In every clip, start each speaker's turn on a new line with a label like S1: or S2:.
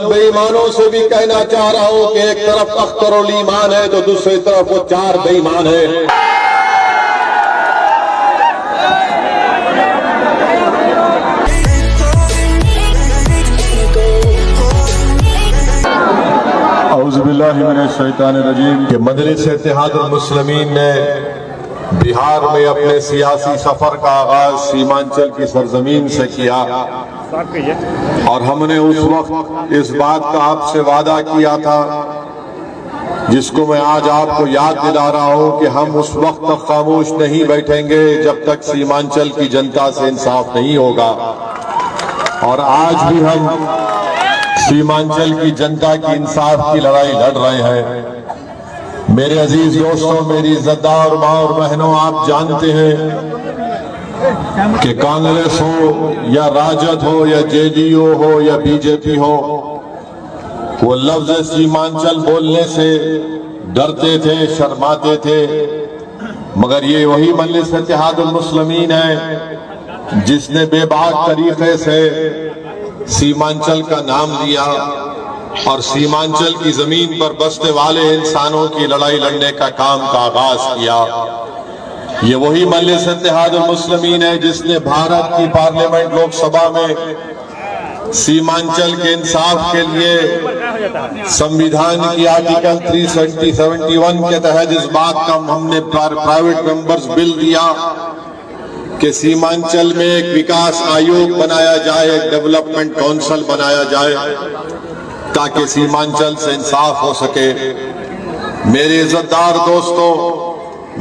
S1: उन बेईमानों से भी कहना चाह रहा हूं कि एक तरफ अख्तरुल ईमान है तो दूसरी तरफ वो 4 बेईमान है। औज़ुबिल्लाहिमिनश्शैतानिर्रजीम कि मजलिस इत्तेहादुल मुस्लिमीन ने बिहार में अपने सियासी सफर का आगाज सीमांचल की सरजमीन से किया और हमने उस वक्त इस बात का आपसे वादा किया था जिसको मैं आज आपको याद दिला रहा हूं कि हम उस वक्त तक खामोश नहीं बैठेंगे जब तक सीमांचल की जनता से इंसाफ नहीं होगा। और आज भी हम सीमांचल की जनता की इंसाफ की लड़ाई लड़ रहे हैं। मेरे अजीज दोस्तों, मेरी इज्जतदार माँ और बहनों, आप जानते हैं कि कांग्रेस हो या राजद हो या जेडीयू हो या बीजेपी हो, वो लफ्ज सीमांचल बोलने से डरते थे, शर्माते थे। मगर ये वही मजलिस इत्तेहादुल मुस्लिमीन है जिसने बेबाक तरीके से सीमांचल का नाम दिया और सीमांचल की जमीन पर बसने वाले इंसानों की लड़ाई लड़ने का काम का आगाज किया। ये वही मजलिस इत्तेहादुल मुस्लिमीन है जिसने भारत की पार्लियामेंट लोकसभा में सीमांचल के इंसाफ के लिए संविधान की आर्टिकल 371 के तहत इस बात का हमने प्राइवेट मेंबर्स बिल दिया कि सीमांचल में एक विकास आयोग बनाया जाए, एक डेवलपमेंट काउंसिल बनाया जाए ताकि सीमांचल से इंसाफ हो सके। मेरे इज्जतदार दोस्तों,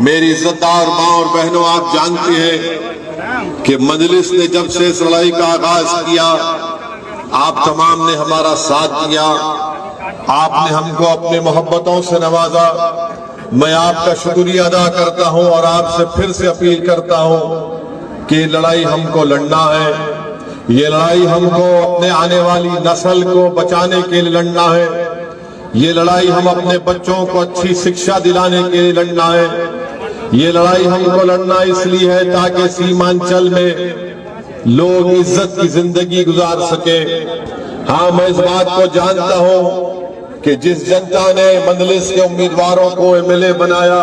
S1: मेरी इज्जतदार माँ और बहनों, आप जानते हैं कि मजलिस ने जब से इस लड़ाई का आगाज किया, आप तमाम ने हमारा साथ दिया, आपने हमको अपने मोहब्बतों से नवाजा। मैं आपका शुक्रिया अदा करता हूं और आपसे फिर से अपील करता हूं कि लड़ाई हमको लड़ना है। ये लड़ाई हमको अपने आने वाली नस्ल को बचाने के लिए लड़ना है। ये लड़ाई हम अपने बच्चों को अच्छी शिक्षा दिलाने के लिए लड़ना है। ये लड़ाई हमको लड़ना इसलिए है ताकि सीमांचल में लोग इज्जत की जिंदगी गुजार सके। हाँ, मैं इस बात को जानता हूं कि जिस जनता ने मजलिस के उम्मीदवारों को एमएलए बनाया,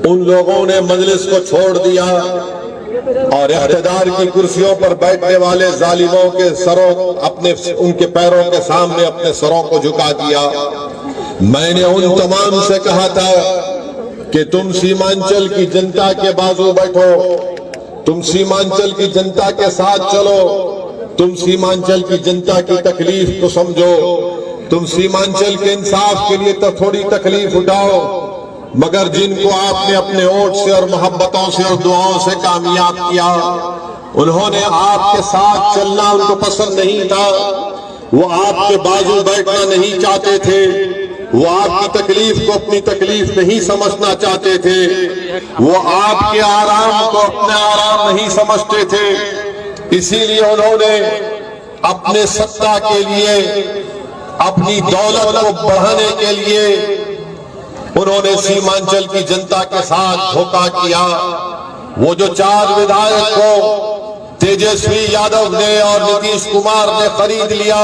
S1: उन लोगों ने मजलिस को छोड़ दिया और इख्तिदार की कुर्सियों पर बैठने वाले जालिमों के सरों उनके पैरों के सामने अपने सरों को झुका दिया। मैंने उन तमाम से कहा था कि तुम सीमांचल की जनता के बाजू बैठो, तुम सीमांचल की जनता के साथ चलो, तुम सीमांचल की जनता की तकलीफ को समझो, तुम सीमांचल के इंसाफ के लिए तो थोड़ी तकलीफ उठाओ। मगर जिनको आपने अपने वोट से और मोहब्बतों से और दुआओं से कामयाब किया, उन्होंने आपके साथ चलना उनको पसंद नहीं था, वो आपके बाजू बैठना नहीं चाहते थे, वो आपकी तकलीफ को अपनी तकलीफ नहीं समझना चाहते थे, वो आपके आराम को अपना आराम नहीं समझते थे। इसीलिए उन्होंने अपने सत्ता के लिए, अपनी दौलत को बढ़ाने के लिए उन्होंने सीमांचल की जनता के साथ धोखा किया। वो जो 4 विधायक को तेजस्वी यादव ने और नीतीश कुमार ने खरीद लिया,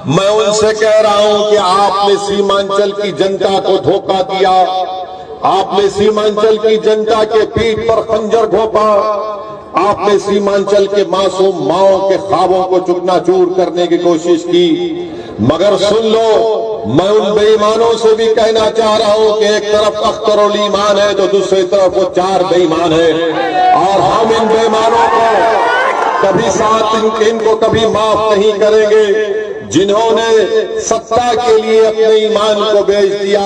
S1: मैं उनसे कह रहा हूं कि आपने सीमांचल की जनता को धोखा दिया। आपने सीमांचल की जनता के पीठ पर खंजर घोंपा। आपने सीमांचल के मासूम माओं के ख्वाबों को चुकनाचूर करने की कोशिश की। मगर सुन लो, मैं उन बेईमानों से भी कहना चाह रहा हूं कि एक तरफ अख्तरुल ईमान है तो दूसरी तरफ वो 4 बेईमान है। और हम इन बेईमानों को कभी साथ, इनको कभी माफ नहीं करेंगे जिन्होंने सत्ता के लिए अपने ईमान को बेच दिया।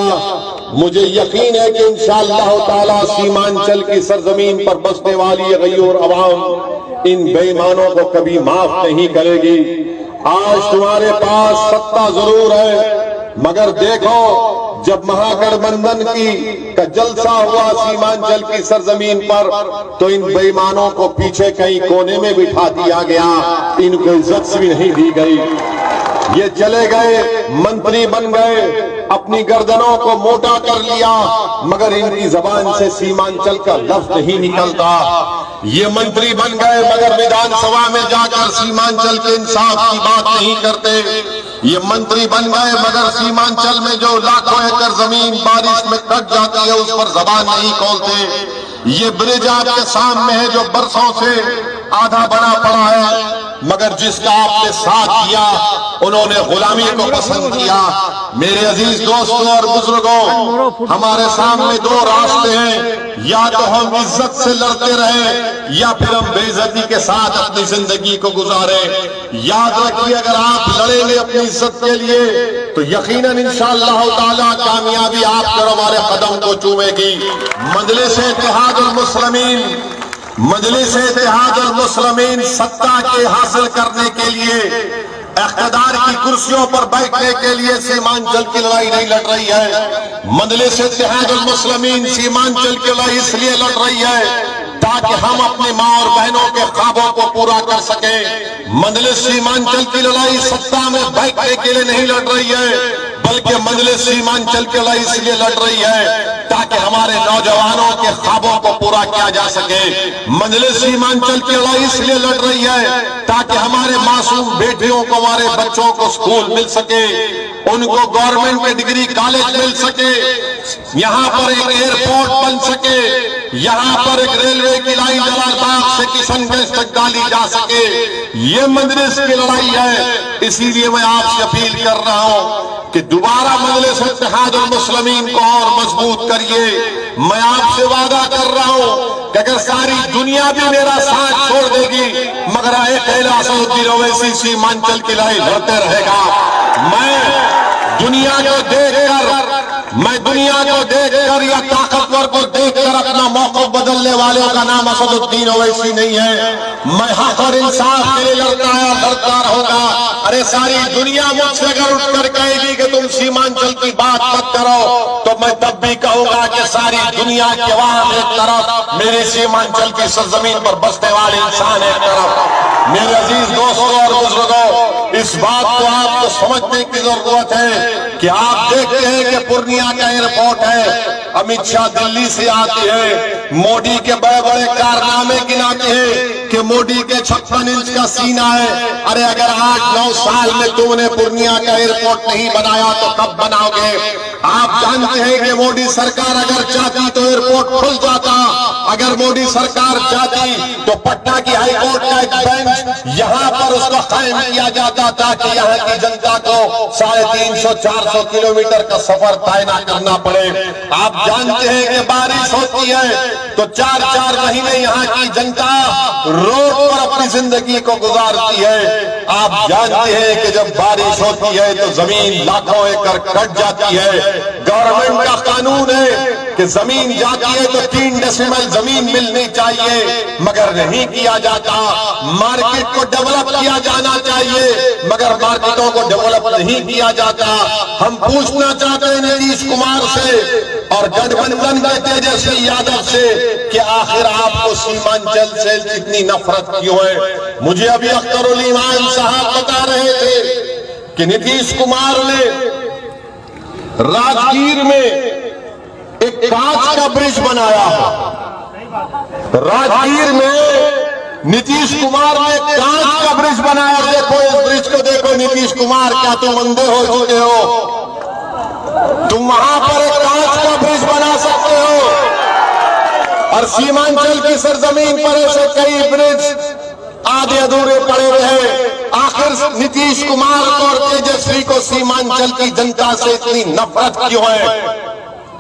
S1: मुझे यकीन है कि इंशाअल्लाह ताला सीमांचल की सरजमीन पर बसने वाली गयूर अवाम इन बेईमानों को कभी माफ नहीं करेगी। आज तुम्हारे पास सत्ता जरूर है, मगर देखो, जब महागठबंधन का जलसा हुआ सीमांचल की सरजमीन पर, तो इन बेईमानों को पीछे कहीं कोने में बिठा दिया गया, इनको इज्जत भी नहीं दी गई। ये चले गए, मंत्री बन गए, अपनी गर्दनों को मोटा कर लिया, मगर इनकी जबान से सीमांचल का लफ्ज नहीं निकलता। ये मंत्री बन गए मगर विधानसभा में जाकर सीमांचल के इंसाफ की बात नहीं करते। ये मंत्री बन गए, मगर सीमांचल में जो लाखों एकड़ जमीन बारिश में कट जाती है उस पर जबान नहीं खोलते। ये ब्रिज आपके सामने है जो बरसों से आधा बना पड़ा है, मगर जिसका आपने साथ दिया उन्होंने गुलामी को पसंद किया। मेरे अजीज दोस्तों और बुजुर्गों, हमारे सामने दो रास्ते हैं, या तो हम इज्जत से लड़ते रहे या फिर हम बेइज्जती के साथ अपनी जिंदगी को गुजारे। याद रखिए, अगर आप लड़ेंगे अपनी इज्जत के लिए तो यकीनन इंशाअल्लाह ताला कामयाबी आपके और हमारे कदम को चूमेगी। मजलिस इत्तेहादुल मुस्लिमीन सत्ता के हासिल करने के लिए, इख्तिदार की कुर्सियों पर बैठने के लिए सीमांचल की लड़ाई नहीं लड़ रही है। मजलिस इत्तेहादुल मुस्लिमीन सीमांचल की लड़ाई इसलिए लड़ रही है ताकि हम अपनी माँ और बहनों के ख्वाबों को पूरा कर सके। मजलिस सीमांचल की लड़ाई सत्ता में बैठने के लिए नहीं लड़ रही है, बल्कि मजलिस सीमांचल की लड़ाई इसलिए लड़ रही है ताकि हमारे नौजवानों के ख्वाबों को पूरा किया जा सके। मजलिस सीमांचल की लड़ाई इसलिए लड़ रही है ताकि हमारे मासूम बेटियों को, हमारे बच्चों को स्कूल मिल सके, उनको गवर्नमेंट में डिग्री कॉलेज मिल सके, यहाँ पर एक एयरपोर्ट बन सके, यहाँ पर एक रेलवे की लाइन जलालबाग से किशनगंज तक डाली जा सके। ये मजलिस की लड़ाई है। इसीलिए मैं आपसे अपील कर रहा हूँ कि दोबारा मजलिस इत्तेहादुल मुस्लिमीन को और मजबूत करिए। मैं आपसे वादा कर रहा हूँ कि अगर सारी दुनिया भी मेरा साथ छोड़ देगी मगर असदुद्दीन ओवैसी सीमांचल की लड़ाई लड़ते रहेगा। मैं दुनिया को देखकर या ताकतवर को देखकर अपना मौक़िफ़ बदलने वालों का नाम असदुद्दीन ओवैसी नहीं है। मैं हक और इंसाफ के लिए लड़ता रहूंगा। अरे सारी दुनिया मुझसे अगर उठकर कहेगी कि तुम सीमांचल की बात मत करो तो मैं तब भी कहूंगा कि सारी दुनिया के वहां एक तरफ, मेरे सीमांचल की सरजमीन पर बसने वाले इंसान एक तरफ। मेरे अजीज दोस्तों और बुजुर्गों, इस बात को आपको समझने की जरूरत है कि आप देखते हैं कि पूर्णिया का एयरपोर्ट है, अमित शाह दिल्ली से आते हैं, मोदी के बड़े बड़े कारनामे गिनाते हैं कि मोदी के 56 इंच का सीना है। अरे अगर 8-9 साल में तुमने पूर्णिया का एयरपोर्ट नहीं बनाया तो कब बनाओगे? आप जानते हैं कि मोदी सरकार अगर चाहती तो एयरपोर्ट खुल जाता, अगर मोदी सरकार चाहती तो पटना की हाईकोर्ट का एक बेंच यहाँ पर उसको कायम किया जाता ताकि यहाँ की जनता को 350-400 किलोमीटर का सफर तय न करना पड़े। आप जानते हैं कि बारिश होती है तो 4-4 महीने यहाँ की जनता रोड पर अपनी जिंदगी को गुजारती है। आप जानते हैं कि जब बारिश होती है तो जमीन लाखों एकड़ कट जाती है। गवर्नमेंट का कानून है कि जमीन जाती है तो 3 डेसिमल जमीन मिलनी चाहिए, मगर नहीं किया जाता। मार्केट को डेवलप किया जाना चाहिए मगर मार्केटों को डेवलप नहीं किया जाता। हम पूछना चाहते हैं नीतीश कुमार से और गठबंधन के तेजस्वी यादव से कि आखिर आपको सीमांचल से इतनी नफरत क्यों है? मुझे अभी अख्तरुल ईमान साहब बता रहे थे कि नीतीश कुमार ने राजगीर में एक कांच का ब्रिज बनाया है। राजगीर में नीतीश कुमार ने कांच का ब्रिज बनाया। देखो इस ब्रिज को देखो नीतीश कुमार, क्या तुम अंधे हो चुके हो? तुम वहां पर एक कांच का ब्रिज बना सकते हो और सीमांचल की सरजमीन पर ऐसे कई ब्रिज आधे अधूरे पड़े हुए हैं। आखिर नीतीश कुमार को और तेजस्वी को सीमांचल की जनता से इतनी नफरत क्यों है?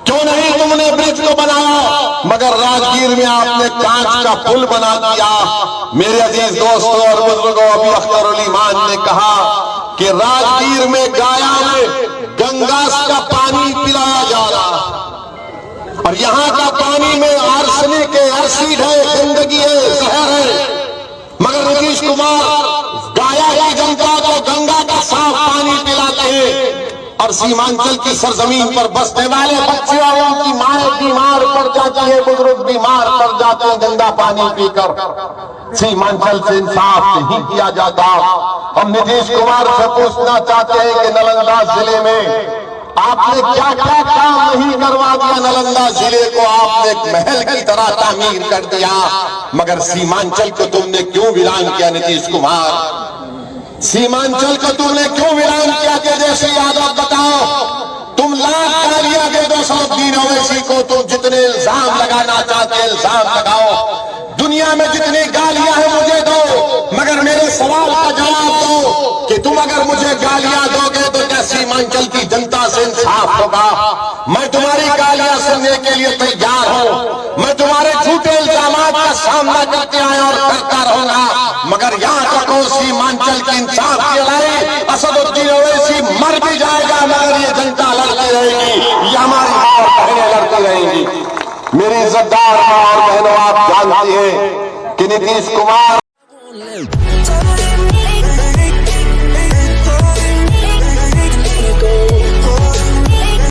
S1: क्यों नहीं तुमने ब्रिज को बनाया मगर राजगीर में आपने कांच का पुल बना दिया? मेरे अजीज दोस्तों और बुजुर्गों, अभी अख्तरुल ईमान ने कहा कि राजगीर में गाया में गंगा का पानी पिलाया जा रहा और यहाँ का पानी में आर्सेनिक है, एसिड है, गंदगी है, जहर है, मगर नीतीश कुमार गाया की जनता को गंगा का साफ पानी पिलाते हैं और सीमांचल की सरजमीन पर बसने वाले बच्चे और उनकी माएं बीमार पड़ जाती है, बुजुर्ग बीमार पड़ जाते हैं गंदा पानी पीकर। सीमांचल से इंसाफ नहीं किया जाता। हम नीतीश कुमार से पूछना चाहते हैं कि नालंदा जिले में आपने क्या क्या काम नहीं करवा दिया? नालंदा जिले को आपने एक महल की तरह तामीर कर दिया, मगर सीमांचल को तुमने क्यों वीरान किया? नीतीश कुमार, सीमांचल को तुमने क्यों वीरान किया
S2: बहकाना चाहते इल्जाम लगाओ। दुनिया में जितनी गालियां हैं मुझे दो, मगर मेरे सवाल का जवाब दो कि तुम अगर मुझे गालियां दोगे तो क्या सीमांचल की जनता से इंसाफ होगा? मैं तुम्हारी गालियां सुनने के लिए तैयार हूं। मैं तुम्हारे झूठे इल्जामात का सामना करते आया और करता रहूंगा, मगर याद रखो सीमांचल की इंसाफ की लड़ाई असदुद्दीन ओवैसी मर भी जाएगा, मगर ये जनता लड़ती रहेगी, ये हमारी मां और बहनें लड़ती रहेंगी। मेरी इज्जतदार मां और बहनों, आप जानती हैं कि नीतीश कुमार